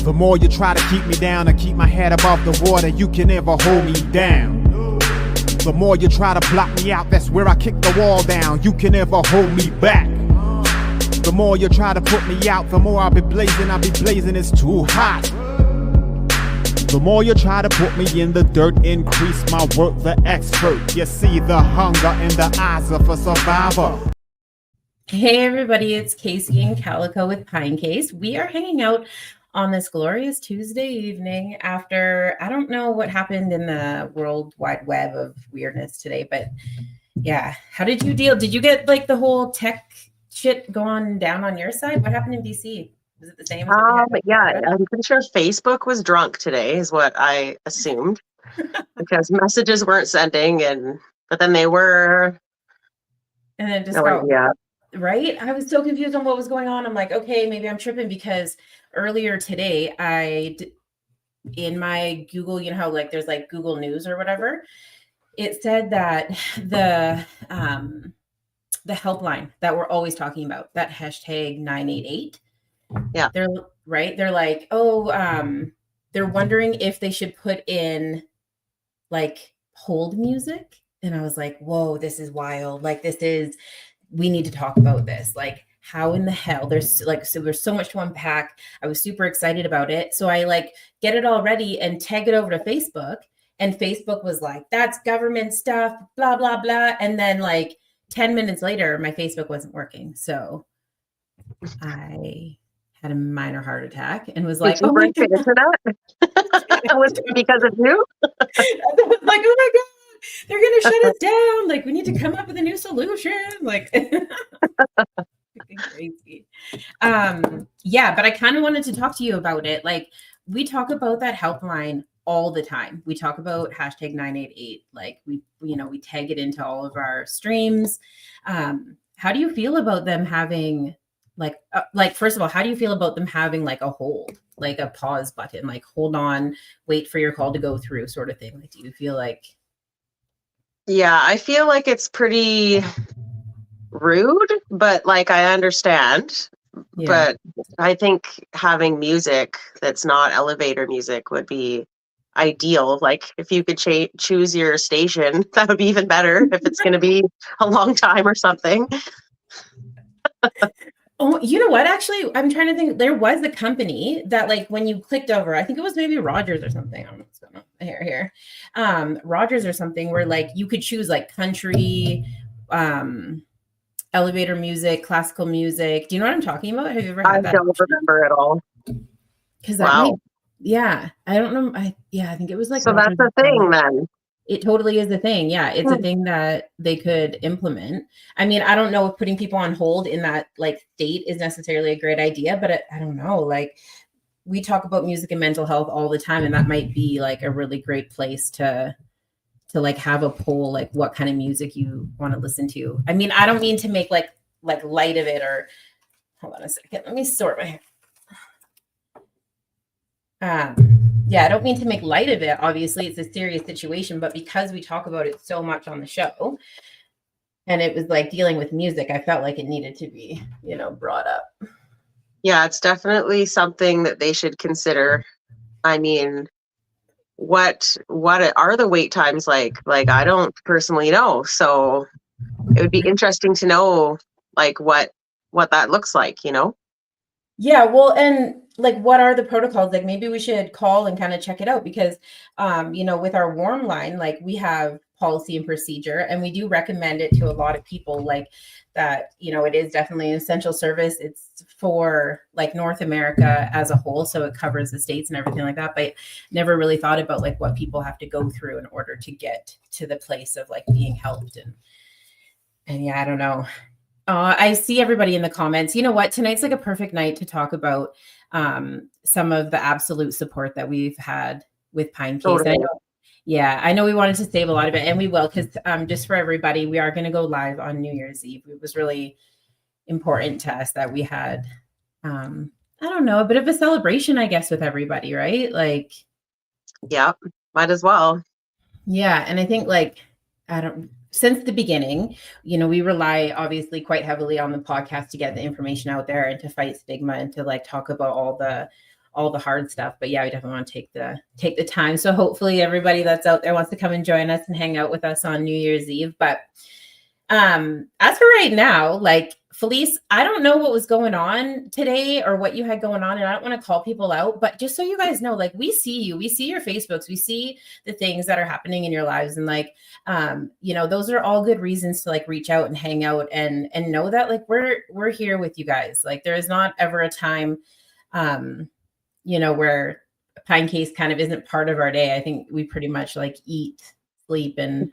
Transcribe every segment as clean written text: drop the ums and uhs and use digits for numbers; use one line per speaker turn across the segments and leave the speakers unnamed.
The more you try to keep me down and keep my head above the water, you can never hold me down. The more you try to block me out, that's where I kick the wall down. You can never hold me back. The more you try to put me out, the more I'll be blazing, it's too hot. The more you try to put me in the dirt, increase my work, the expert. You see the hunger in the eyes of a survivor.
Hey everybody, it's Kaleisha and Calico with Pinecase. We are hanging out on this glorious Tuesday evening after, I don't know what happened in the world wide web of weirdness today, but yeah. How did you deal? Did you get like the whole tech shit going down on your side? What happened in DC? Was it the same?
Yeah, I'm pretty sure Facebook was drunk today is what I assumed because messages weren't sending but then they were.
And then just right? I was so confused on what was going on. I'm like, okay, maybe I'm tripping because earlier today, in my Google, you know how like there's like Google News or whatever, it said that the helpline that we're always talking about, that hashtag 988.
Yeah.
They're right. They're like, they're wondering if they should put in like hold music. And I was like, whoa, this is wild. Like we need to talk about this. Like, how in the hell? There's so much to unpack. I was super excited about it. So I like get it all ready and tag it over to Facebook. And Facebook was like, that's government stuff, blah, blah, blah. And then like 10 minutes later, my Facebook wasn't working. So I had a minor heart attack and was like,
oh my God. Was it because of you?
I was like, oh my God. They're going to shut us down. Like, we need to come up with a new solution. Like, crazy. Yeah, but I kind of wanted to talk to you about it. Like, we talk about that helpline all the time. We talk about hashtag 988. Like, we tag it into all of our streams. How do you feel about them having like, first of all, how do you feel about them having like a hold, like a pause button, like hold on, wait for your call to go through sort of thing? Like, do you feel like...
Yeah, I feel like it's pretty rude, but like I understand. Yeah. But I think having music that's not elevator music would be ideal. Like if you could choose your station, that would be even better if it's going to be a long time or something.
Oh, you know what? Actually, I'm trying to think. There was a company that, like, when you clicked over, I think it was maybe Rogers or something. I don't know what's going on here. Rogers or something, where like you could choose like country, elevator music, classical music. Do you know what I'm talking about? Have you ever had that?
I don't remember at all.
Because I don't know. I think it was like.
So Rogers. That's the thing, then.
It totally is a thing. Yeah, it's a thing that they could implement. I mean, I don't know if putting people on hold in that like state is necessarily a great idea, but I don't know. Like, we talk about music and mental health all the time, and that might be like a really great place to like have a poll, like what kind of music you want to listen to. I mean, I don't mean to make like light of it, or hold on a second. Let me sort my hair. Yeah, I don't mean to make light of it. Obviously, it's a serious situation, but because we talk about it so much on the show, and it was like dealing with music, I felt like it needed to be, brought up.
Yeah, it's definitely something that they should consider. I mean, what are the wait times like? Like, I don't personally know. So it would be interesting to know like what that looks like,
Yeah, well, and like, what are the protocols? Like, maybe we should call and kind of check it out because, with our warm line, like we have policy and procedure, and we do recommend it to a lot of people, like that, it is definitely an essential service. It's for like North America as a whole. So it covers the states and everything like that, but never really thought about like what people have to go through in order to get to the place of like being helped. And yeah, I don't know. I see everybody in the comments. You know what? Tonight's like a perfect night to talk about some of the absolute support that we've had with Pinecase. Totally. I know we wanted to save a lot of it, and we will, because just for everybody, we are going to go live on New Year's Eve. It was really important to us that we had, I don't know, a bit of a celebration, I guess, with everybody, right? Like,
yeah, might as well.
Yeah, and I think since the beginning, we rely obviously quite heavily on the podcast to get the information out there and to fight stigma and to like talk about all all the hard stuff. But yeah, we definitely want to take the time. So hopefully everybody that's out there wants to come and join us and hang out with us on New Year's Eve. But as for right now, like Felice, I don't know what was going on today or what you had going on, and I don't want to call people out, but just so you guys know, like we see you, we see your Facebooks, we see the things that are happening in your lives, and like you know, those are all good reasons to like reach out and hang out and know that like we're here with you guys. Like there is not ever a time you know, where Pinecase kind of isn't part of our day. I think we pretty much like eat, sleep, and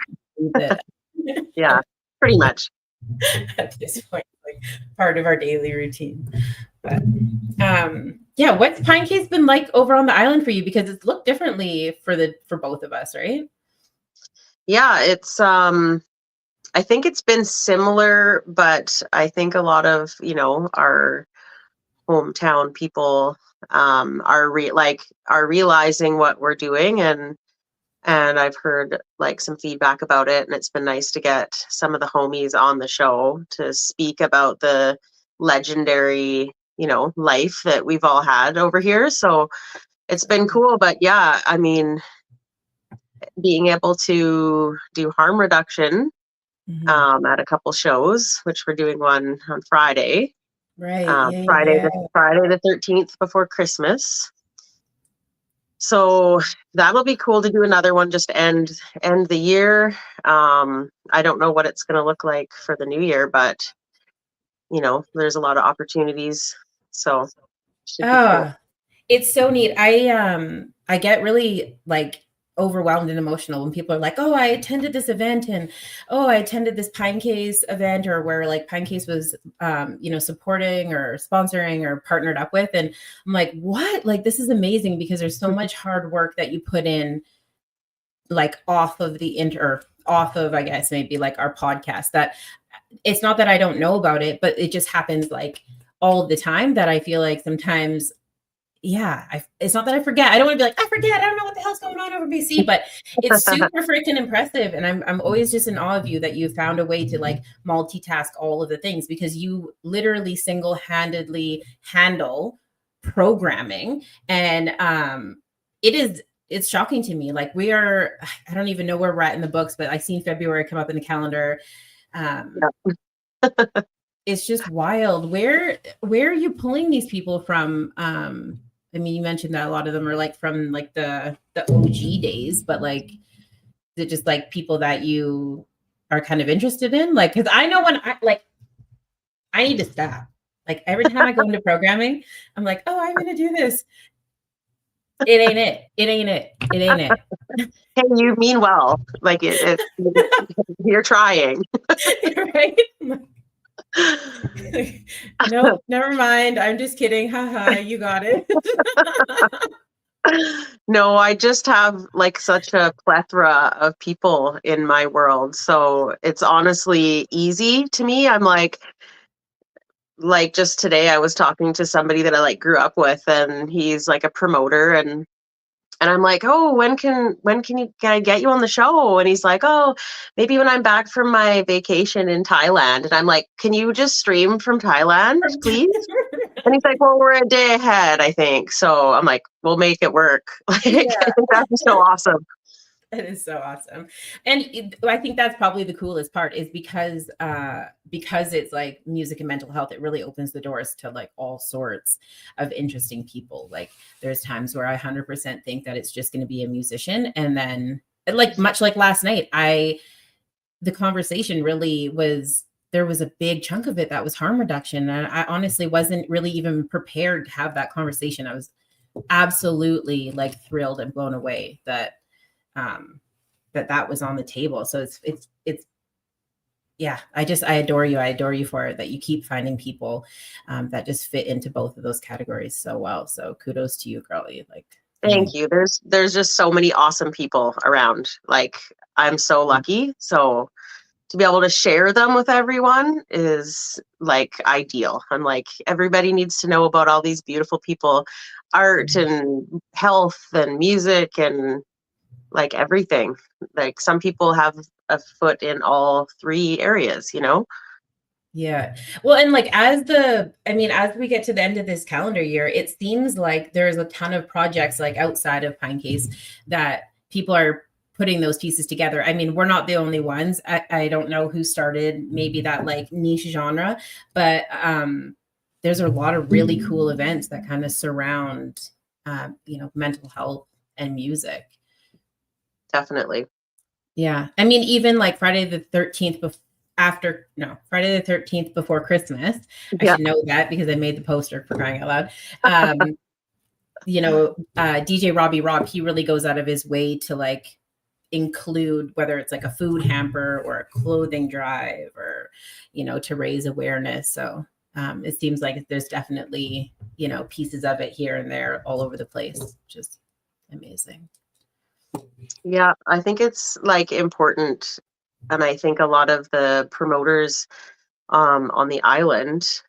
Yeah, pretty much.
At this point, like part of our daily routine. But yeah, what's Pinecase been like over on the island for you? Because it's looked differently for both of us, right?
Yeah, it's I think it's been similar, but I think a lot of, you know, our hometown people are realizing what we're doing, and I've heard like some feedback about it, and it's been nice to get some of the homies on the show to speak about the legendary, you know, life that we've all had over here. So it's been cool. But yeah, I mean, being able to do harm reduction at a couple shows, which we're doing one on Friday.
Right.
Friday the 13th before Christmas. So that'll be cool to do another one, just end the year. I don't know what it's going to look like for the new year, but you know, there's a lot of opportunities. So should be cool.
It's so neat. I get really like overwhelmed and emotional when people are like, oh, I attended this event, and oh, I attended this Pinecase event, or where like Pinecase was you know, supporting or sponsoring or partnered up with. And I'm like, what? Like, this is amazing, because there's so much hard work that you put in, like off of I guess maybe like our podcast, that it's not that I don't know about it, but it just happens like all the time, that I feel like sometimes, yeah, it's not that I forget. I don't want to be like, I forget. I don't know what the hell's going on over BC, but it's super freaking impressive. And I'm always just in awe of you that you found a way to like multitask all of the things, because you literally single-handedly handle programming. And it's shocking to me. Like I don't even know where we're at in the books, but I've seen February come up in the calendar. It's just wild. Where are you pulling these people from? I mean, you mentioned that a lot of them are like from like the OG days, but like, is it just like people that you are kind of interested in? Like, because I know when I need to stop. Like every time I go into programming, I'm like, oh, I'm gonna do this. It ain't it. It ain't it. It ain't it.
Hey, you mean well. Like you're trying.
Right? No, never mind. I'm just kidding. Haha, you got it.
No, I just have like such a plethora of people in my world. So it's honestly easy to me. I'm like just today I was talking to somebody that I like grew up with, and he's like a promoter, and I'm like, oh, when can I get you on the show? And he's like, oh, maybe when I'm back from my vacation in Thailand. And I'm like, can you just stream from Thailand, please? And he's like, well, we're a day ahead, I think. So I'm like, we'll make it work. Like, yeah. I think that's so awesome.
It is so awesome. And I think that's probably the coolest part, is because it's like music and mental health, it really opens the doors to like all sorts of interesting people. Like there's times where I 100% think that it's just going to be a musician. And then like, much like last night, the conversation really was, there was a big chunk of it that was harm reduction. And I honestly wasn't really even prepared to have that conversation. I was absolutely like thrilled and blown away that that was on the table. So it's yeah, I adore you. I adore you for it, that you keep finding people that just fit into both of those categories so well. So kudos to you, girlie. Like,
thank you. There's just so many awesome people around. Like, I'm so lucky. So to be able to share them with everyone is like ideal. I'm like, everybody needs to know about all these beautiful people, art and health and music and like everything. Like some people have a foot in all three areas, you know?
Yeah. Well, and like as we get to the end of this calendar year, it seems like there's a ton of projects like outside of Pinecase that people are putting those pieces together. I mean, we're not the only ones. I don't know who started maybe that like niche genre, but there's a lot of really cool events that kind of surround mental health and music.
Definitely.
Yeah. I mean, even like Friday the 13th Friday the 13th before Christmas. I should know that because I made the poster, for crying out loud. DJ Robbie Rob, he really goes out of his way to like include whether it's like a food hamper or a clothing drive or, to raise awareness. So it seems like there's definitely, pieces of it here and there all over the place, which is amazing.
Yeah, I think it's like important. And I think a lot of the promoters on the island,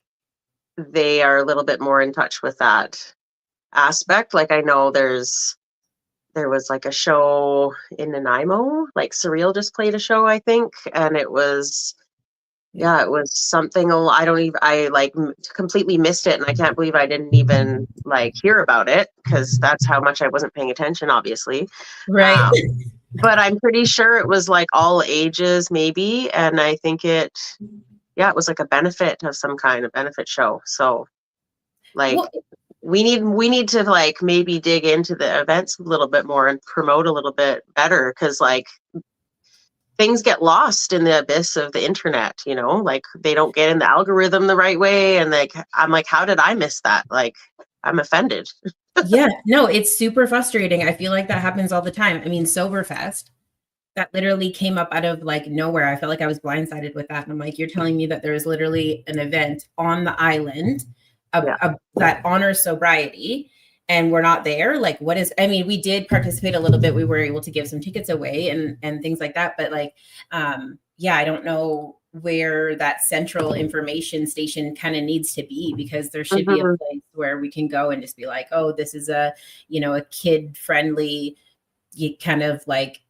they are a little bit more in touch with that aspect. Like I know there was like a show in Nanaimo, like Surreal just played a show, I think, and it was it was something I like completely missed it, and I can't believe I didn't even like hear about it because that's how much I wasn't paying attention, obviously.
Right.
But I'm pretty sure it was like all ages maybe, and I think it was like a benefit of some kind, a benefit show. So like we need to like maybe dig into the events a little bit more and promote a little bit better, because like things get lost in the abyss of the internet, like they don't get in the algorithm the right way, and like I'm like, how did I miss that? Like I'm offended.
Yeah, no, it's super frustrating. I feel like that happens all the time. I mean, Soberfest, that literally came up out of like nowhere. I felt like I was blindsided with that. And I'm like, you're telling me that there is literally an event on the island that honors sobriety and we're not there? Like, we did participate a little bit. We were able to give some tickets away and things like that. But like, I don't know where that central information station kind of needs to be, because there should be a place where we can go and just be like, oh, this is a kid friendly, you kind of like,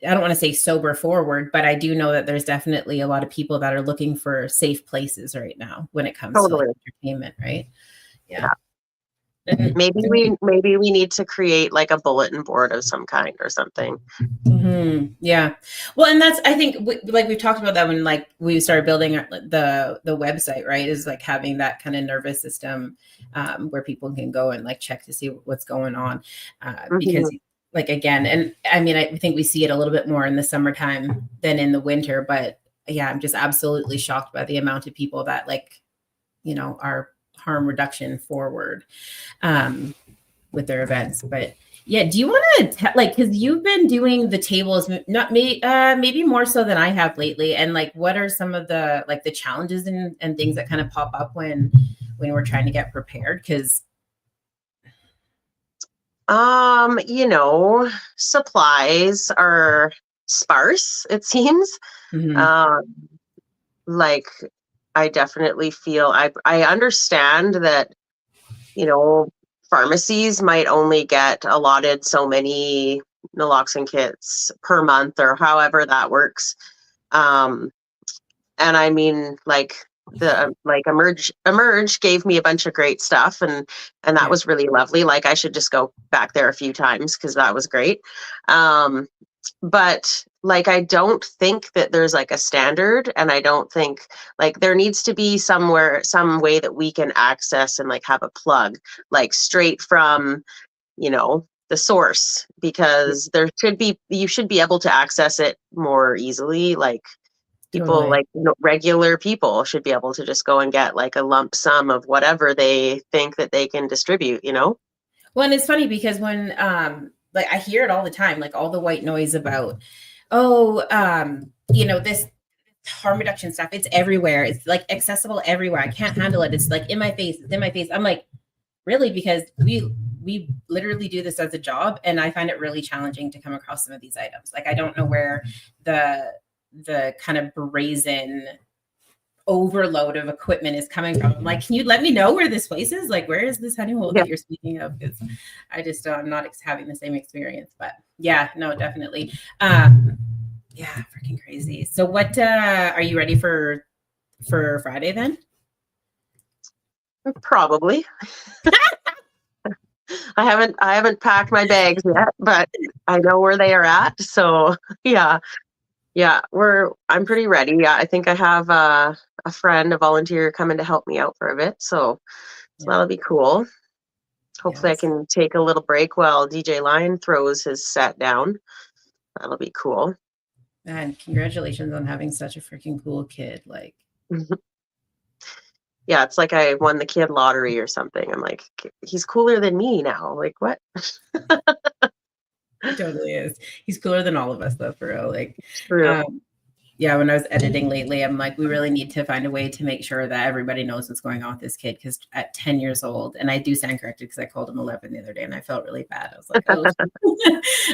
I don't want to say sober forward, but I do know that there's definitely a lot of people that are looking for safe places right now when it comes to like entertainment, right? Yeah.
Maybe we need to create like a bulletin board of some kind or something.
Mm-hmm. Yeah. Well, and that's, I think we've talked about that when like we started building the website, right? Is like having that kind of nervous system where people can go and like check to see what's going on. Because like, again, and I mean, I think we see it a little bit more in the summertime than in the winter, but yeah, I'm just absolutely shocked by the amount of people that like, are harm reduction forward with their events. But yeah, do you want to like, because you've been doing the tables, not me, maybe more so than I have lately, and like what are some of the like the challenges and things that kind of pop up when we're trying to get prepared? Because
supplies are sparse, it seems. Like I definitely feel I understand that, pharmacies might only get allotted so many naloxone kits per month or however that works. And I mean, like the Emerge gave me a bunch of great stuff, and that was really lovely. Like I should just go back there a few times because that was great. But like I don't think that there's like a standard, and I don't think like there needs to be some way that we can access and like have a plug like straight from the source, because you should be able to access it more easily. Like people like regular people should be able to just go and get like a lump sum of whatever they think that they can distribute. Well,
and it's funny because when like I hear it all the time, like all the white noise about, this harm reduction stuff, it's everywhere. It's like accessible everywhere. I can't handle it. It's like in my face. It's in my face. I'm like, really? Because we literally do this as a job, and I find it really challenging to come across some of these items. Like I don't know where the kind of brazen overload of equipment is coming from. I'm like, can you let me know where this place is? Like, where is this honey hole that you're speaking of? Because I just I'm not having the same experience. But yeah, no, definitely. Yeah, freaking crazy. So what are you ready for for Friday then?
Probably. I haven't packed my bags yet, but I know where they are at. So yeah. I'm pretty ready. Yeah, I think I have a friend, a volunteer coming to help me out for a bit. So that'll be cool. Hopefully I can take a little break while DJ Lion throws his set down. That'll be cool.
Man, congratulations on having such a freaking cool kid. Like,
yeah, it's like I won the kid lottery or something. I'm like, he's cooler than me now. Like, what?
He totally is. He's cooler than all of us, though, for real. Like,
True.
Yeah, when I was editing lately, I'm like, we really need to find a way to make sure that everybody knows what's going on with this kid. Because at 10 years old, and I do stand corrected because I called him 11 the other day, and I felt really bad. I was like,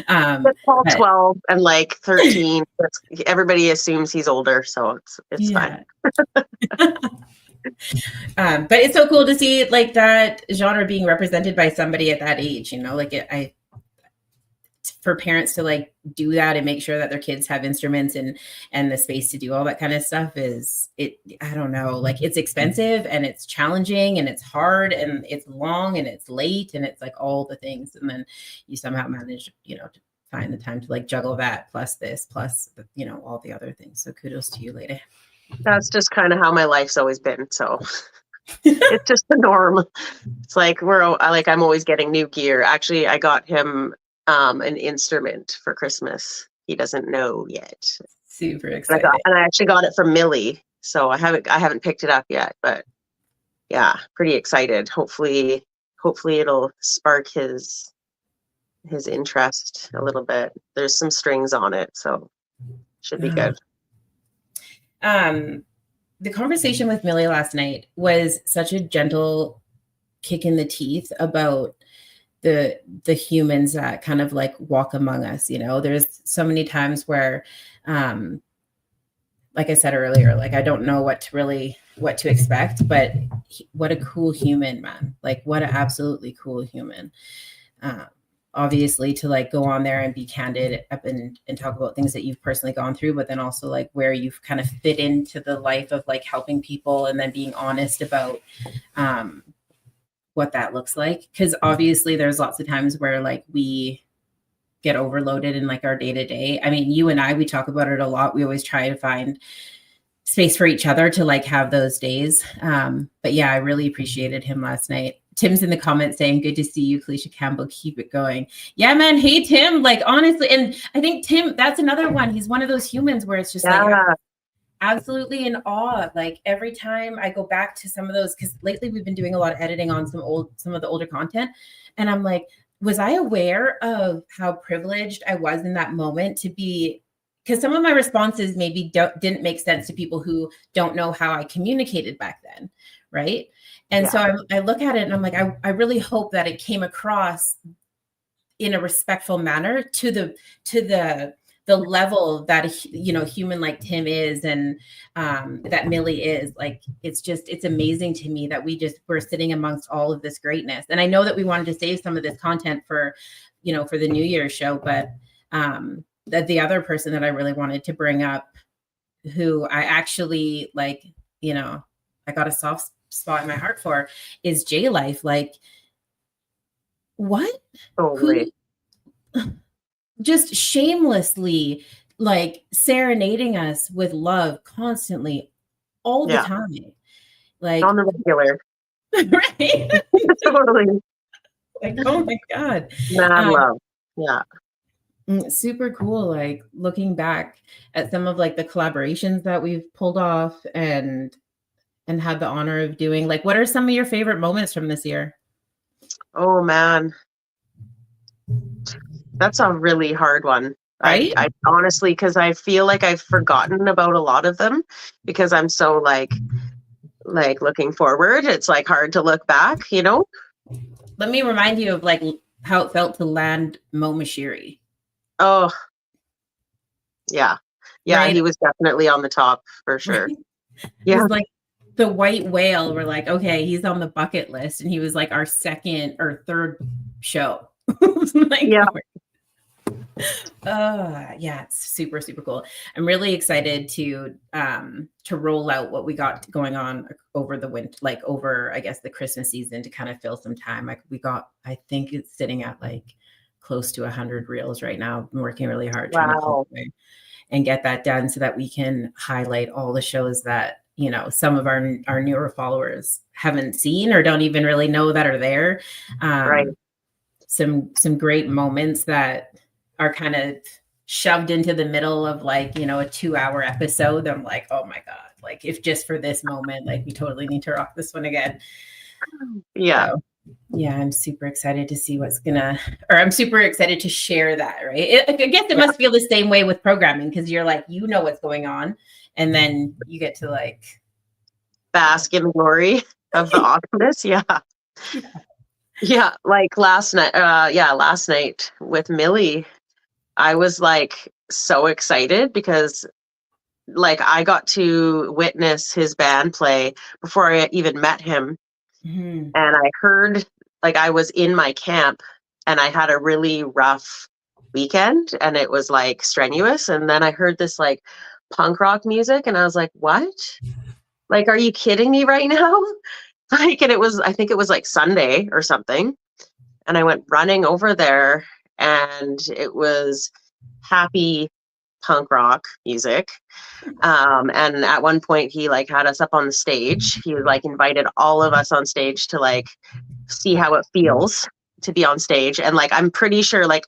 oh.
Paul 12 and like 13. Everybody assumes he's older, so it's fine.
But it's so cool to see like that genre being represented by somebody at that age. You know, like for parents to like do that and make sure that their kids have instruments and the space to do all that kind of stuff I don't know, like it's expensive and it's challenging and it's hard and it's long and it's late and it's like all the things. And then you somehow manage, you know, to find the time to like juggle that plus this, plus, you know, all the other things. So kudos to you, lady.
That's just kind of how my life's always been. So it's just the norm. It's like I'm always getting new gear. Actually, I got him an instrument for Christmas. He doesn't know yet.
Super excited.
And I actually got it from Millie, so I haven't picked it up yet. But yeah, pretty excited. Hopefully it'll spark his interest a little bit. There's some strings on it, so should be good.
The conversation with Millie last night was such a gentle kick in the teeth about the humans that kind of like walk among us. You know, there's so many times where, like I said earlier, like I don't know what to expect, but what a cool human, man. Like what an absolutely cool human. Obviously to like go on there and be candid up and talk about things that you've personally gone through, but then also like where you've kind of fit into the life of like helping people and then being honest about what that looks like. Because obviously there's lots of times where like we get overloaded in like our day-to-day. I mean, you and I, we talk about it a lot. We always try to find space for each other to like have those days. But yeah, I really appreciated him last night. Tim's in the comments saying, good to see you, Kaleisha Campbell. Keep it going. Yeah, man. Hey, Tim, like honestly. And I think Tim, that's another one. He's one of those humans where it's just like absolutely in awe. Like every time I go back to some of those, because lately we've been doing a lot of editing on some of the older content. And I'm like, was I aware of how privileged I was in that moment to be, because some of my responses maybe didn't make sense to people who don't know how I communicated back then. Right. And so I look at it and I'm like, I really hope that it came across in a respectful manner to the level that, you know, human like Tim is and that Millie is. Like, it's amazing to me that we're sitting amongst all of this greatness. And I know that we wanted to save some of this content for, you know, for the New Year's show, but that the other person that I really wanted to bring up, who I actually like, you know, I got a soft spot in my heart for, is J Life. Like, what? Who just shamelessly like serenading us with love constantly all the time, like
on the regular.
Right?
Totally.
Like, oh my God.
Love. Yeah.
Super cool. Like looking back at some of like the collaborations that we've pulled off and had the honor of doing. Like, what are some of your favorite moments from this year?
Oh man, that's a really hard one.
Right?
I honestly, because I feel like I've forgotten about a lot of them because I'm so like looking forward. It's like hard to look back, you know?
Let me remind you of like how it felt to land Mo Mashiri.
Oh, yeah. Yeah,
Right?
He was definitely on the top for sure.
Right?
Yeah.
It was like the white whale. We're like, okay, he's on the bucket list. And he was like our second or third show. Like,
yeah.
Yeah, it's super, super cool. I'm really excited to roll out what we got going on over the winter, like over, I guess, the Christmas season, to kind of fill some time. Like we got, I think it's sitting at like close to 100 reels right now. I'm working really hard trying to
Wow.
and get that done so that we can highlight all the shows that, you know, some of our newer followers haven't seen or don't even really know that are there.
Right.
Some great moments that are kind of shoved into the middle of, like, you know, a 2-hour episode. I'm like, oh my God, like if just for this moment, like we totally need to rock this one again.
Yeah.
So, yeah, I'm super excited to see I'm super excited to share that, right? I guess it must feel the same way with programming, because you're like, you know what's going on, and then you get to like
bask in the glory of the awesomeness. Yeah. Yeah. Like last night with Millie, I was like so excited because like I got to witness his band play before I even met him.
Mm-hmm.
And I heard, like, I was in my camp and I had a really rough weekend and it was like strenuous. And then I heard this like punk rock music and I was like, what? Like, are you kidding me right now? Like, and I think it was like Sunday or something. And I went running over there and it was happy punk rock music. And at one point he like had us up on the stage. He like invited all of us on stage to like see how it feels to be on stage. And like I'm pretty sure like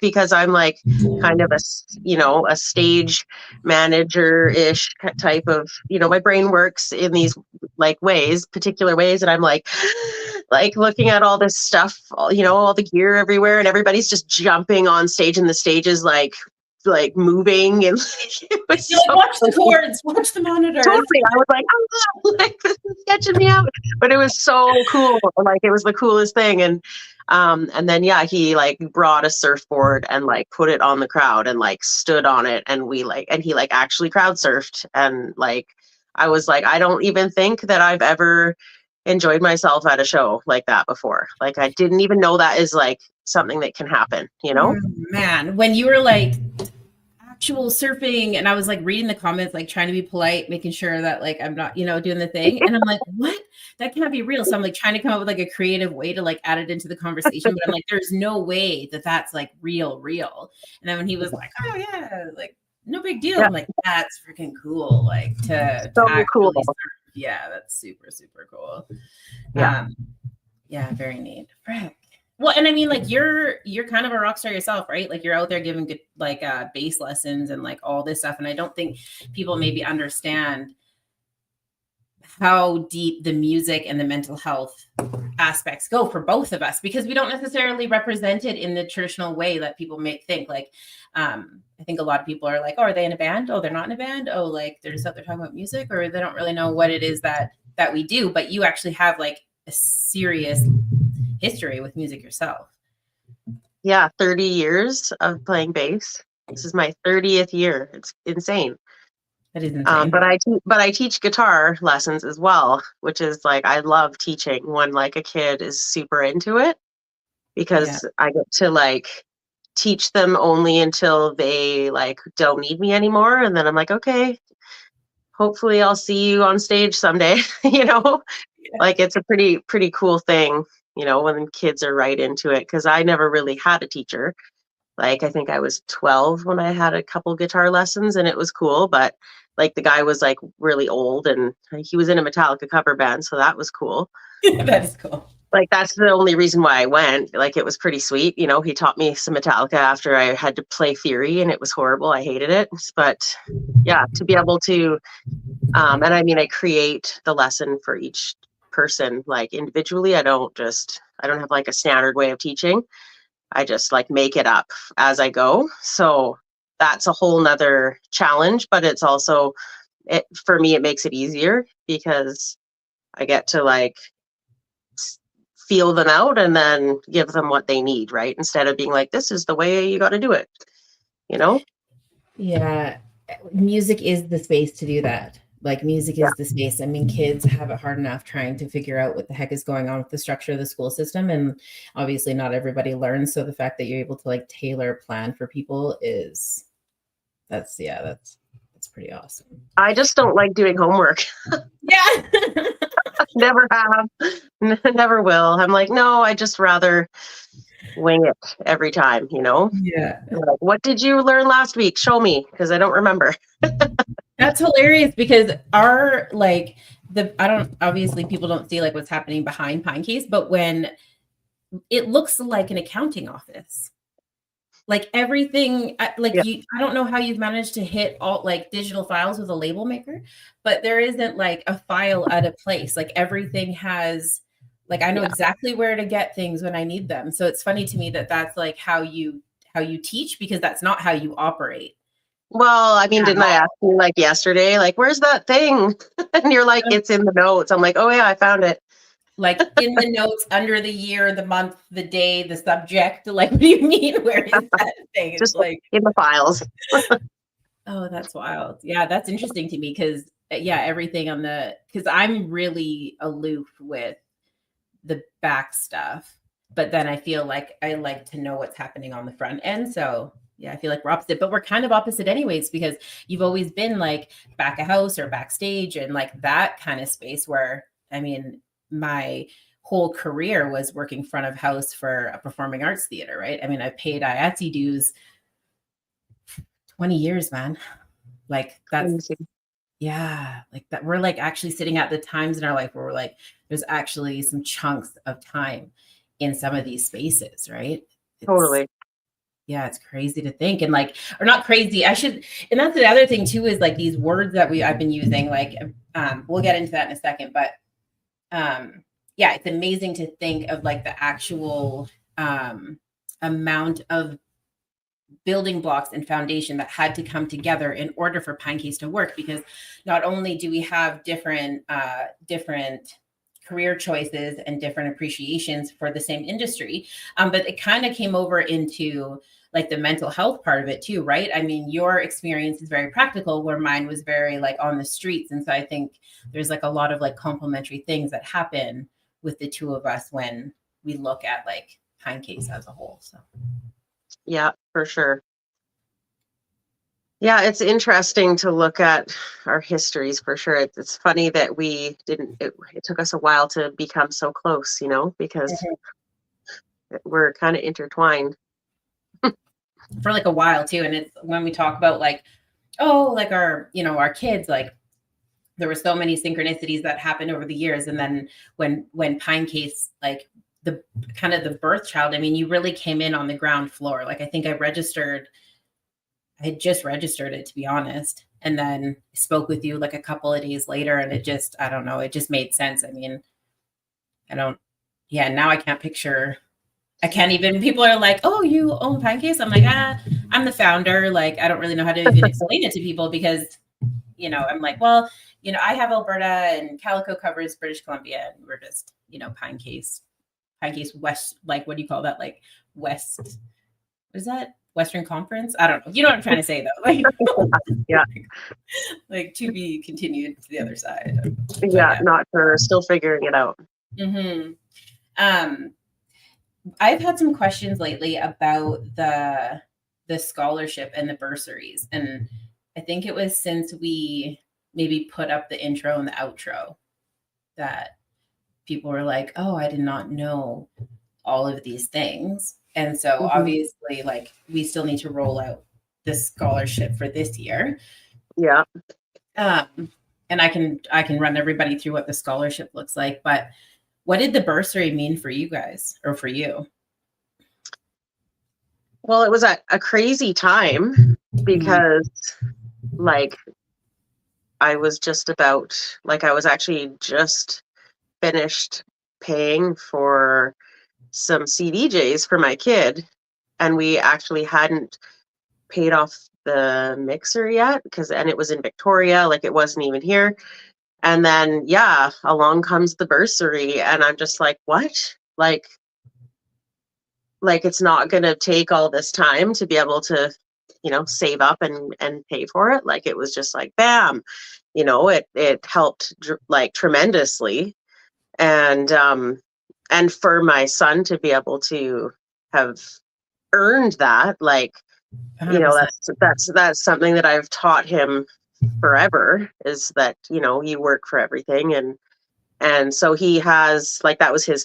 because I'm like kind of a stage manager-ish type of, my brain works in these like particular ways, and I'm like looking at all this stuff, all the gear everywhere, and everybody's just jumping on stage and the stage is like moving, and it was
You're like, watch the chords, watch the monitors.
Totally. I was like, oh, like this is sketching me out. But it was so cool. Like it was the coolest thing. And then he like brought a surfboard and like put it on the crowd and like stood on it, and he like actually crowd surfed, and like I was like, I don't even think that I've ever enjoyed myself at a show like that before. Like I didn't even know that is like something that can happen,
Man, when you were like actual surfing, and I was like reading the comments, like trying to be polite, making sure that like I'm not, doing the thing, and I'm like, what? That can't be real. So I'm like trying to come up with like a creative way to like add it into the conversation, but I'm like, there's no way that that's like real. And then when he was like, oh yeah, like no big deal, I'm like, that's freaking cool. Like to
cool.
Surf. Yeah, that's super, super cool. Yeah, very neat. Frick. Well, and I mean, like you're kind of a rock star yourself, right? Like you're out there giving good, like bass lessons and like all this stuff. And I don't think people maybe understand how deep the music and the mental health aspects go for both of us, because we don't necessarily represent it in the traditional way that people may think. Like, I think a lot of people are like, oh, are they in a band? Oh, they're not in a band. Oh, like they're just out there talking about music, or they don't really know what it is that we do. But you actually have like a serious history with music yourself.
Yeah, 30 years of playing bass. This is my 30th year. It's insane.
That is insane.
But I teach guitar lessons as well, which is like I love teaching when like a kid is super into it, because I get to like teach them only until they like don't need me anymore, and then I'm like, okay, hopefully I'll see you on stage someday. Like it's a pretty cool thing, when kids are right into it, because I never really had a teacher. Like I think I was 12 when I had a couple guitar lessons, and it was cool, but like the guy was like really old, and he was in a Metallica cover band, so that was cool.
That is cool.
Like that's the only reason why I went. Like it was pretty sweet. He taught me some Metallica after I had to play Theory, and it was horrible. I hated it. But yeah, to be able to and I mean I create the lesson for each person like individually. I don't have like a standard way of teaching. I just like make it up as I go. So that's a whole nother challenge, but it's also for me, it makes it easier because I get to like feel them out and then give them what they need, right? Instead of being like, this is the way you got to do it,
Yeah. Music is the space to do that. Like music
Yeah.
is the space. I mean, kids have it hard enough trying to figure out what the heck is going on with the structure of the school system. And obviously not everybody learns. So the fact that you're able to like tailor a plan for people is that's pretty awesome.
I just don't like doing homework.
Yeah.
Never have, never will. I'm like, no, I just rather wing it every time, you know?
Yeah.
Like, what did you learn last week? Show me, because I don't remember.
That's hilarious because our like the I don't obviously people don't see like what's happening behind Pinecase, but when it looks like an accounting office. Like everything, like
Yeah.
I don't know how you've managed to hit all like digital files with a label maker, but there isn't like a file at a place. Like everything has, like I know
Yeah.
exactly where to get things when I need them. So it's funny to me that that's like how you teach because that's not how you operate.
Well, I mean, didn't I ask you like yesterday, like, where's that thing? And you're like, it's in the notes. I'm like, oh yeah, I found it.
Like in the notes, under the year, the month, the day, the subject. Like, what do you mean? Where is that thing? It's
Just
like
in the files.
oh, that's wild. Yeah, that's interesting to me because yeah, everything on because I'm really aloof with the back stuff, but then I feel like I like to know what's happening on the front end. So yeah, I feel like we're opposite, but we're kind of opposite anyways, because you've always been like back of house or backstage and like that kind of space where, I mean, my whole career was working front of house for a performing arts theater, right? I mean, I paid IATSE dues 20 years, man. Like that's, yeah, like that. We're like actually sitting at the times in our life where we're like, there's actually some chunks of time in some of these spaces, right?
Totally.
Yeah, it's crazy to think. And like, or not crazy, and that's the other thing too, is like these words that I've been using, like, we'll get into that in a second, but yeah, it's amazing to think of like the actual amount of building blocks and foundation that had to come together in order for Pinecase to work, because not only do we have different career choices and different appreciations for the same industry, but it kind of came over into like the mental health part of it too, right? I mean, your experience is very practical where mine was very like on the streets. And so I think there's like a lot of like complementary things that happen with the two of us when we look at like Pinecase as a whole. So
Yeah, for sure. Yeah, it's interesting to look at our histories for sure. It's funny that we didn't, it took us a while to become so close, you know, because we're kind of intertwined.
for like a while too. And it's when we talk about like, oh, like our, our kids, like there were so many synchronicities that happened over the years. And then when Pinecase, like the kind of the birth child, I mean, you really came in on the ground floor. Like I think I had just registered it, to be honest, and then spoke with you like a couple of days later. And it just, I don't know, it just made sense. I mean, now I can't picture, I can't even, people are like, oh, you own Pinecase? I'm like, I'm the founder. Like, I don't really know how to even explain it to people because, I'm like, well, I have Alberta and Calico covers British Columbia and we're just, Pinecase West, like, what do you call that? Like West, what is that? Western Conference? I don't know. You know what I'm trying to say though. Like,
yeah.
Like to be continued to the other side.
Yeah, not sure. Still figuring it out.
Mm-hmm. I've had some questions lately about the scholarship and the bursaries. And I think it was since we maybe put up the intro and the outro that people were like, oh, I did not know all of these things. And so obviously, like, we still need to roll out the scholarship for this year.
Yeah.
And I can run everybody through what the scholarship looks like. But what did the bursary mean for you guys or for you?
Well, it was a crazy time because like I was actually just finished paying for some CDJs for my kid, and we actually hadn't paid off the mixer yet and it was in Victoria, like it wasn't even here. And then along comes the bursary and I'm just like, what? Like it's not going to take all this time to be able to save up and pay for it. Like it was just like bam, you know, it helped like tremendously. And for my son to be able to have earned that, like, you know,
100%.
that's something that I've taught him forever, is that, you know, you work for everything. And so he has, like, that was his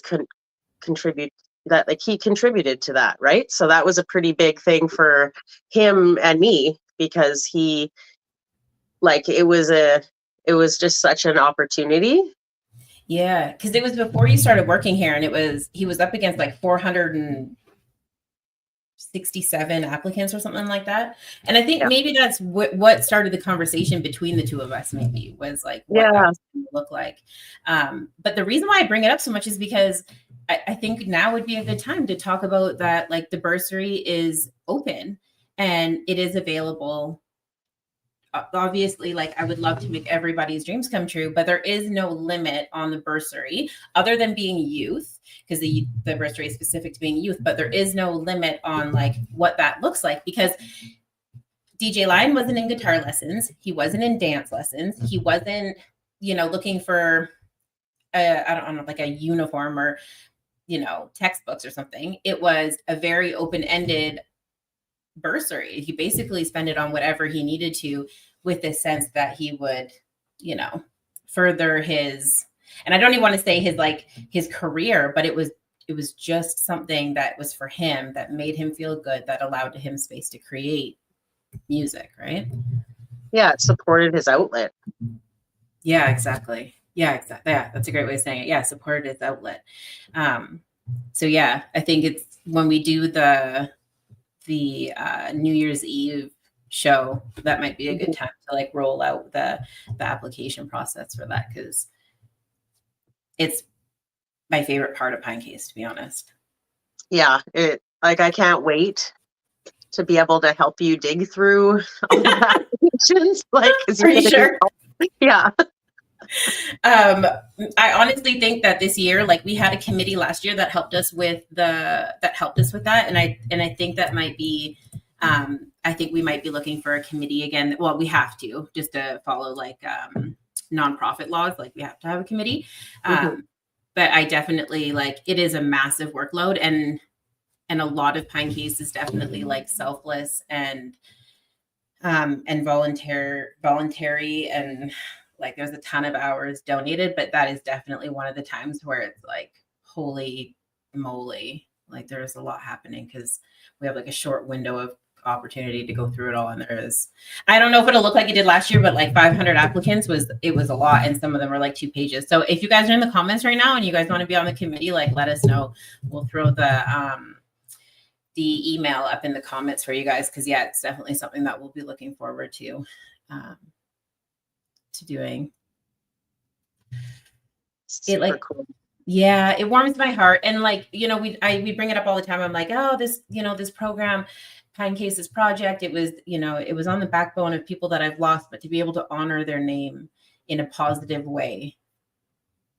contribute that, like, he contributed to that, right? So that was a pretty big thing for him and me, because he, like, it was just such an opportunity.
Yeah, because it was before you started working here, and he was up against like 467 applicants or something like that. And I think
Yeah.
maybe that's what started the conversation between the two of us, maybe, was like what that was going to look like. But the reason why I bring it up so much is because I think now would be a good time to talk about that. Like, the bursary is open and it is available. Obviously, like, I would love to make everybody's dreams come true, but there is no limit on the bursary other than being youth, because the bursary is specific to being youth, but there is no limit on like what that looks like, because DJ Lion wasn't in guitar lessons. He wasn't in dance lessons. He wasn't, you know, looking for I don't know, like a uniform or, you know, textbooks or something. It was a very open-ended bursary. He basically spent it on whatever he needed to, with the sense that he would, you know, further his, and I don't even want to say his career, but it was just something that was for him, that made him feel good, that allowed him space to create music, right?
Yeah, it supported his outlet.
Yeah, exactly. Yeah, that's a great way of saying it. Yeah, supported his outlet. So yeah, I think it's when we do the New Year's Eve show, that might be a good time to like roll out the application process for that, because it's my favorite part of Pinecase, to be honest.
Yeah, like, I can't wait to be able to help you dig through all the applications. Like,
Are you sure?
Yeah.
I honestly think that this year, like, we had a committee last year that helped us with that, and I think that might be, I think we might be looking for a committee again. Well, we have to, just to follow like nonprofit laws, like we have to have a committee. But I definitely, like, it is a massive workload, and a lot of Pinecase is definitely like selfless and voluntary, and like there's a ton of hours donated, but that is definitely one of the times where it's like, holy moly, like there's a lot happening, because we have like a short window of opportunity to go through it all. And there is, I don't know if it'll look like it did last year, but like 500 applicants was a lot, and some of them were like 2 pages. So if you guys are in the comments right now and you guys want to be on the committee, like, let us know. We'll throw the email up in the comments for you guys, because yeah, it's definitely something that we'll be looking forward to doing.
Super
it like
cool.
Yeah, it warms my heart. And like, you know, we bring it up all the time. I'm like, oh, this, you know, this program, Pinecase's project, it was, you know, it was on the backbone of people that I've lost, but to be able to honor their name in a positive way.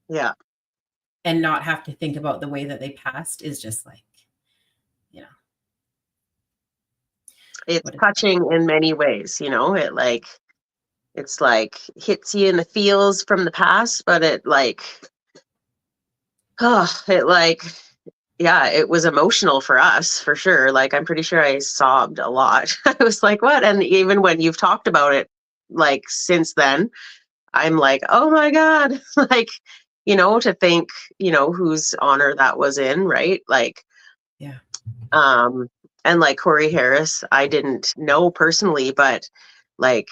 Yeah.
And not have to think about the way that they passed is just like, you know.
It's touching in many ways, you know, it's like hits you in the feels from the past, but it like, yeah, it was emotional for us, for sure. Like, I'm pretty sure I sobbed a lot. I was like, what? And even when you've talked about it, like, since then, I'm like, oh my God, like, you know, to think, you know, whose honor that was in, right? Like,
yeah.
And like Corey Harris, I didn't know personally, but like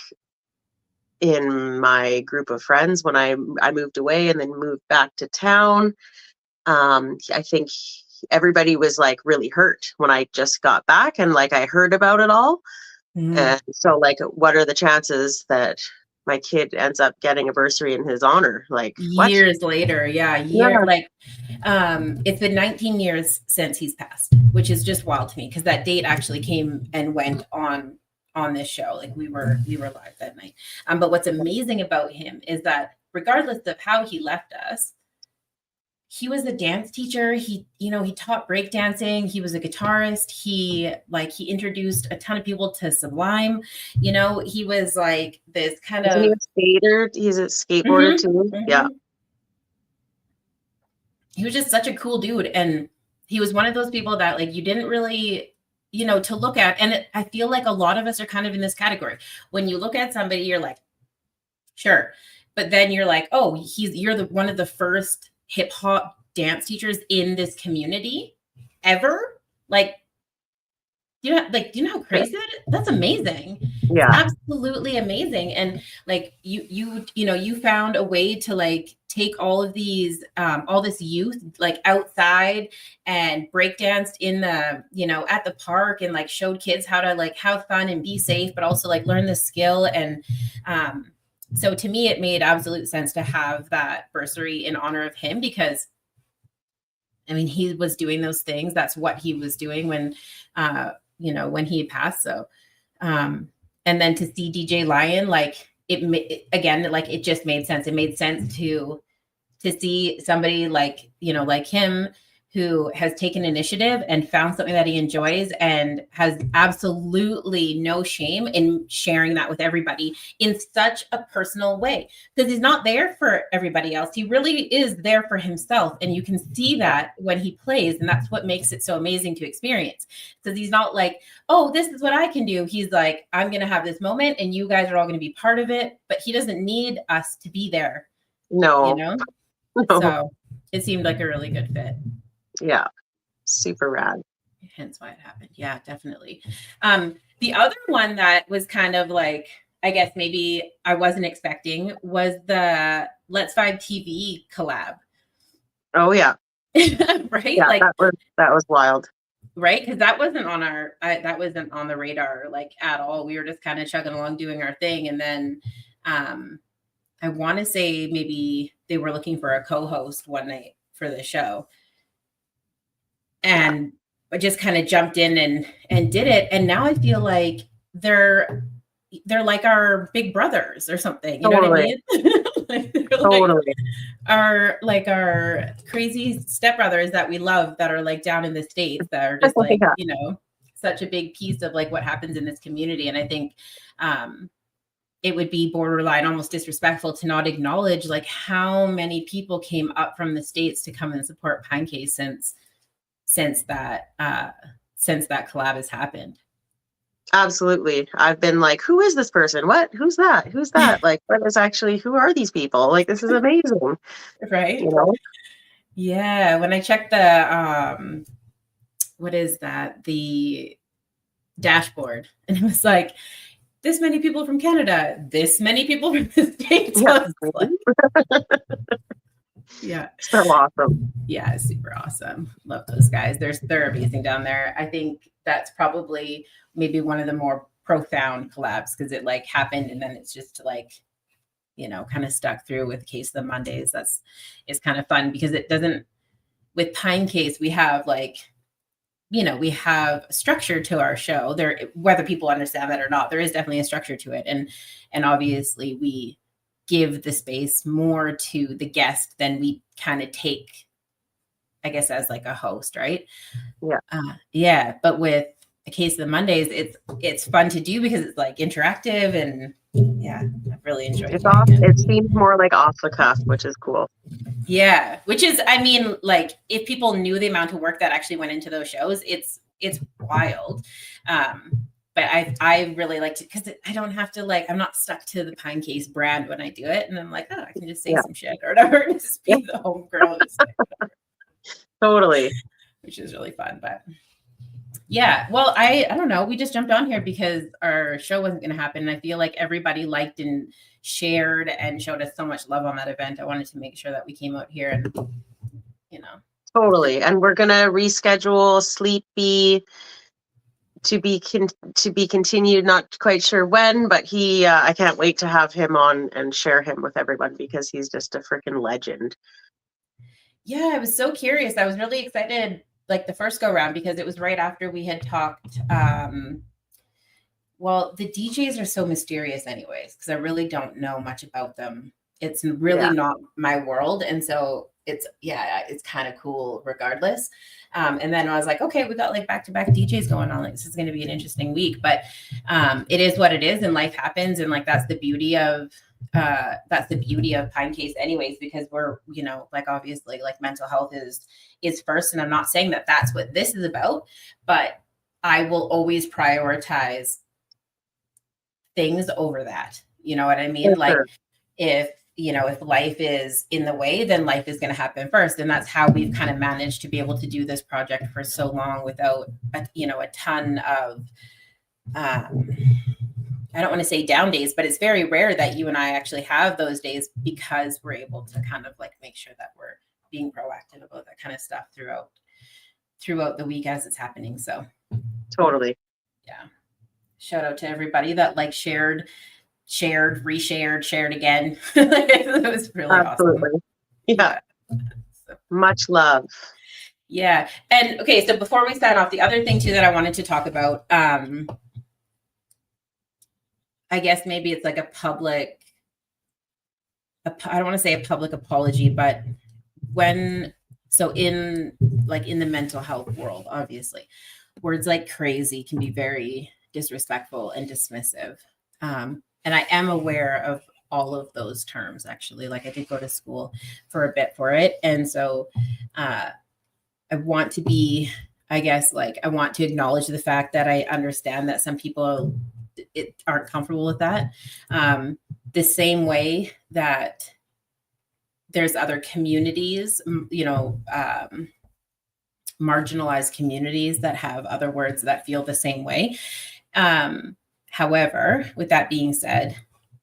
in my group of friends, when I moved away and then moved back to town, I think everybody was like really hurt when I just got back, and like I heard about it all. And so like, what are the chances that my kid ends up getting a bursary in his honor? Like,
years later. Yeah. Like, it's been 19 years since he's passed, which is just wild to me, because that date actually came and went on this show. Like, we were live that night. But what's amazing about him is that regardless of how he left us, he was a dance teacher. He, you know, he taught breakdancing. He was a guitarist. He introduced a ton of people to Sublime. You know, he was like this kind
Isn't he
of
a skater? He's a skateboarder
Mhm,
too. Yeah.
mhm. He was just such a cool dude. And he was one of those people that like you didn't really, you know, to look at. And I feel like a lot of us are kind of in this category. When you look at somebody, you're like, sure. But then you're like, oh, you're the one of the first hip hop dance teachers in this community ever. Like, do you know how crazy that is? That's amazing. It's
Yeah.
absolutely amazing. And like you found a way to like take all of these, all this youth like outside and breakdanced in the, you know, at the park and like showed kids how to like have fun and be safe, but also like learn the skill. And so to me, it made absolute sense to have that bursary in honor of him because I mean, he was doing those things. That's what he was doing when, you know, when he passed. So, and then to see DJ Lion, like again, like it just made sense. It made sense to see somebody like, you know, like him who has taken initiative and found something that he enjoys and has absolutely no shame in sharing that with everybody in such a personal way because he's not there for everybody else. He really is there for himself. And you can see that when he plays. And that's what makes it so amazing to experience because he's not like, oh, this is what I can do. He's like, I'm going to have this moment and you guys are all going to be part of it. But he doesn't need us to be there,
No.
you know?
No.
So it seemed like a really good fit.
Yeah. Super rad.
Hence why it happened. Yeah, definitely. The other one that was kind of like, I guess maybe I wasn't expecting was the Let's Vibe TV collab.
Oh yeah.
Right?
Yeah,
like
that was wild.
Right? Because that wasn't on that wasn't on the radar like at all. We were just kind of chugging along doing our thing. And then I want to say maybe they were looking for a co-host one night for the show. And I just kind of jumped in and did it. And now I feel like they're like our big brothers or something. You know what I mean?
Totally.
Our crazy stepbrothers that we love that are like down in the States that are just like,
Yeah.
you know, such a big piece of like what happens in this community. And I think it would be borderline almost disrespectful to not acknowledge like how many people came up from the States to come and support Pinecase since that collab has happened.
Absolutely. I've been like, who is this person? Who's that? Who's that? Like, who are these people? Like, this is amazing.
Right.
You know?
Yeah. When I checked the what is that? The dashboard, and it was like this many people from Canada, this many people from the States. Yeah.
So awesome.
Yeah, super awesome. Love those guys. They're amazing down there. I think that's probably maybe one of the more profound collabs because it like happened and then it's just like, you know, kind of stuck through with Case of the Mondays. It's kind of fun because it doesn't with Pinecase, we have like, you know, we have structure to our show there, whether people understand that or not, there is definitely a structure to it. And obviously we give the space more to the guest than we kind of take, I guess, as like a host, right?
Yeah.
Yeah. But with the Case of the Mondays, it's fun to do because it's like interactive and yeah, I've really enjoyed it.
It seems more like off the cuff, which is cool.
Yeah. Which is, I mean, like if people knew the amount of work that actually went into those shows, it's wild. But I really liked it because I don't have to like, I'm not stuck to the Pinecase brand when I do it. And I'm like, oh, I can just say some shit or whatever. Just be the home girl.
Totally.
Which is really fun. But yeah, well, I don't know. We just jumped on here because our show wasn't going to happen. And I feel like everybody liked and shared and showed us so much love on that event. I wanted to make sure that we came out here and, you know.
Totally. And we're going to reschedule Sleepy to be continued, not quite sure when, but I can't wait to have him on and share him with everyone because he's just a freaking legend.
Yeah, I was so curious. I was really excited like the first go round because it was right after we had talked. Well, the DJs are so mysterious anyways, because I really don't know much about them. It's really not my world. And so it's kind of cool regardless. And then I was like, okay, we got like back-to-back DJs going on. Like, this is going to be an interesting week, but it is what it is, and life happens. And like, that's the beauty of Pinecase anyways, because we're, you know, like, obviously, like, mental health is first. And I'm not saying that that's what this is about, but I will always prioritize things over that. You know what I mean? Like, if life is in the way, then life is going to happen first. And that's how we've kind of managed to be able to do this project for so long without, a ton of, I don't want to say down days, but it's very rare that you and I actually have those days, because we're able to kind of like make sure that we're being proactive about that kind of stuff throughout the week as it's happening. So
totally.
Yeah. Shout out to everybody that like shared, reshared, shared again. That was really
Absolutely.
awesome.
Yeah.
So,
much love.
Yeah. And okay, so before we sign off, the other thing too that I wanted to talk about, I guess maybe it's like I don't want to say a public apology, but in the mental health world, obviously, words like crazy can be very disrespectful and dismissive. And I am aware of all of those terms, actually. Like, I did go to school for a bit for it. And so I want to be, I guess, like, I want to acknowledge the fact that I understand that some people aren't comfortable with that. The same way that there's other communities, marginalized communities that have other words that feel the same way. However, with that being said,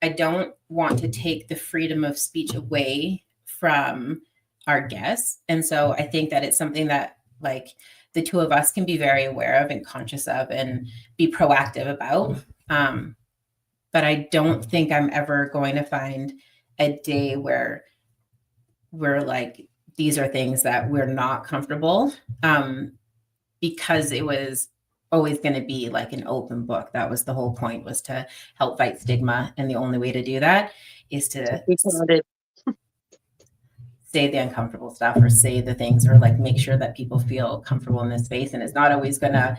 I don't want to take the freedom of speech away from our guests. And so I think that it's something that, like, the two of us can be very aware of and conscious of and be proactive about. But I don't think I'm ever going to find a day where we're like, these are things that we're not comfortable, because it was always going to be like an open book. That was the whole point, was to help fight stigma. And the only way to do that is to say the uncomfortable stuff, or say the things, or like make sure that people feel comfortable in this space. And it's not always going to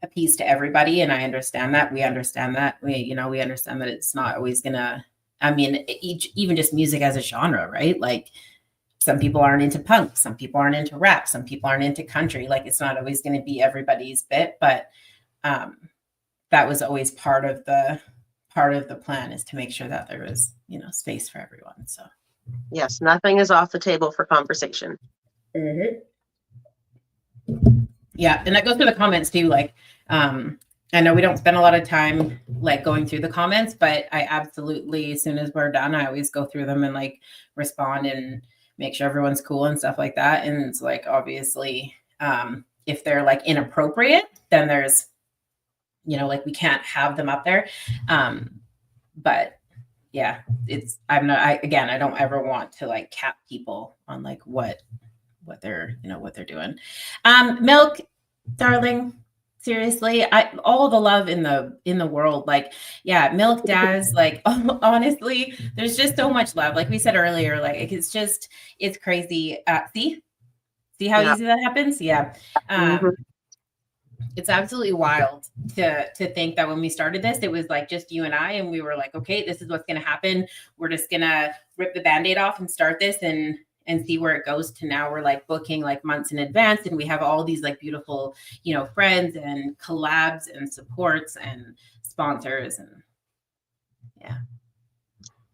appease to everybody. And I understand that. We understand that. We understand that it's not always going to, even just music as a genre, right? Like, some people aren't into punk, some people aren't into rap, some people aren't into country. Like, it's not always going to be everybody's bit, but that was always part of the plan, is to make sure that there was, space for everyone. So
yes, nothing is off the table for conversation.
Mm-hmm. Yeah, and that goes to the comments too. Like, I know we don't spend a lot of time like going through the comments, but I absolutely, as soon as we're done, I always go through them and like respond and make sure everyone's cool and stuff like that. And it's like, obviously, if they're like inappropriate, then there's, like, we can't have them up there. But yeah, I don't ever want to like cap people on like what they're doing. Milk, darling, seriously, all the love in the world. Like, yeah, Milk, Daz, like, honestly, there's just so much love. Like we said earlier, like, it's crazy. See how easy that happens? Yeah. It's absolutely wild to think that when we started this, it was like just you and I, and we were like, okay, this is what's going to happen. We're just going to rip the Band-Aid off and start this and see where it goes, to now we're like booking like months in advance. And we have all these like beautiful, friends and collabs and supports and sponsors. And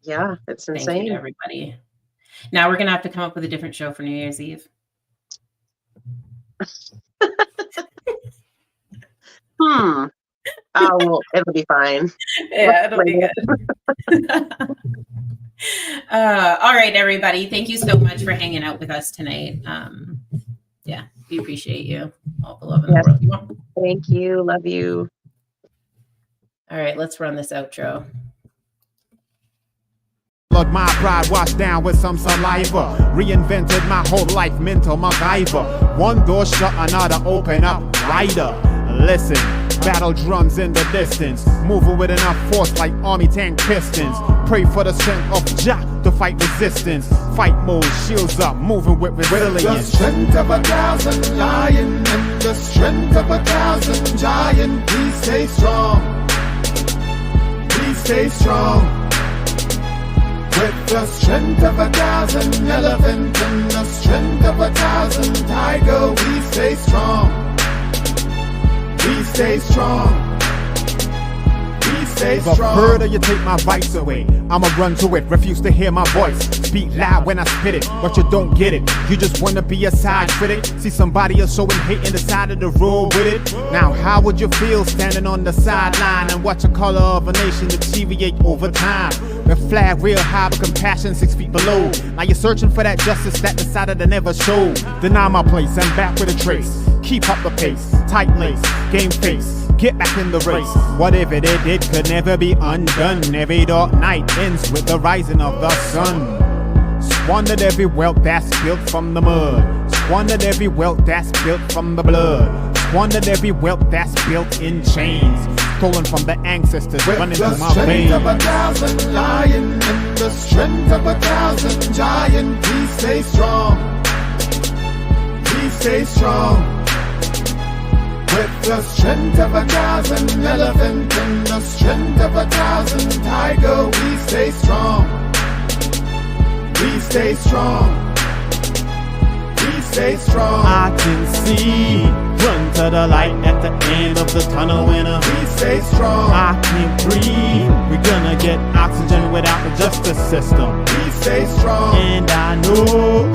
yeah, it's insane.
Thank you to everybody. Now we're going to have to come up with a different show for New Year's Eve.
Oh, well, it'll be fine.
Yeah, it'll be good. All right, everybody. Thank you so much for hanging out with us tonight. Yeah, we appreciate you. All the love in the world.
Thank you. Love you.
All right, let's run this outro.
Blood, my pride washed down with some saliva. Reinvented my whole life, mental MacGyver. One door shut, another open up. Rider, listen. Battle drums in the distance, moving with enough force like army tank pistons. Pray for the strength of Jah to fight resistance. Fight mode, shields up, moving with resilience.
The strength of 1,000 lion and the strength of 1,000 giant. Please stay strong. Please stay strong. With the strength of 1,000 elephant and the strength of 1,000 tiger, we stay strong. We stay strong. We stay
If
strong.
further you take my rights away, I'ma run to it, refuse to hear my voice. Speak loud when I spit it, but you don't get it. You just wanna be a side critic. See somebody else showing hate in the side of the road with it. Now how would you feel standing on the sideline and watch the color of a nation deteriorate over time? The flag real high, but compassion 6 feet below. Now you're searching for that justice that the side of the never showed. Deny my place, I'm back with a trace. Keep up the pace, tight lace, game face. Get back in the race. Whatever they did could never be undone. Every dark night ends with the rising of the sun. Squandered every wealth that's built from the mud. Squandered every wealth that's built from the blood. Squandered every wealth that's built in chains. Stolen from the ancestors, running through my veins.
The strength of 1,000 lion and the strength of 1,000 giant. Please stay strong. Please stay strong. With the strength of 1,000 elephant and the strength of 1,000 tiger, we stay strong. We stay strong. We stay strong.
I can see, run to the light at the end of the tunnel winner.
We stay strong.
I can't breathe, we're gonna get oxygen without the justice system.
We stay strong.
And I know,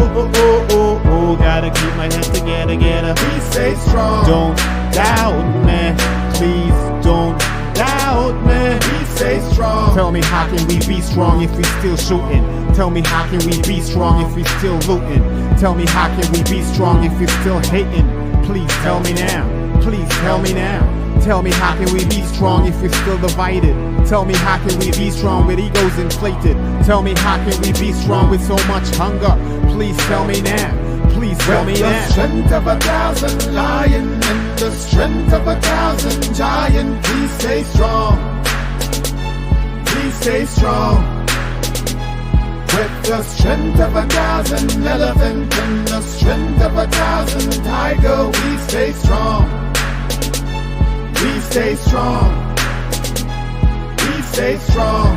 gotta keep my head together.
We stay strong.
Don't doubt me, please don't doubt me.
We stay strong.
Tell me how can we be strong if we still shooting? Tell me how can we be strong if we still looting? Tell me how can we be strong if we still hating? Please tell me now, please tell me now. Tell me how can we be strong if we're still divided? Tell me how can we be strong with egos inflated? Tell me how can we be strong with so much hunger? Please tell me now, please tell me
The
now.
strength of 1,000 lion and the strength of 1,000 giant. Please stay strong. Please stay strong. With the strength of 1,000 elephant and the strength of 1,000 tiger, we stay strong. We stay strong. We stay strong.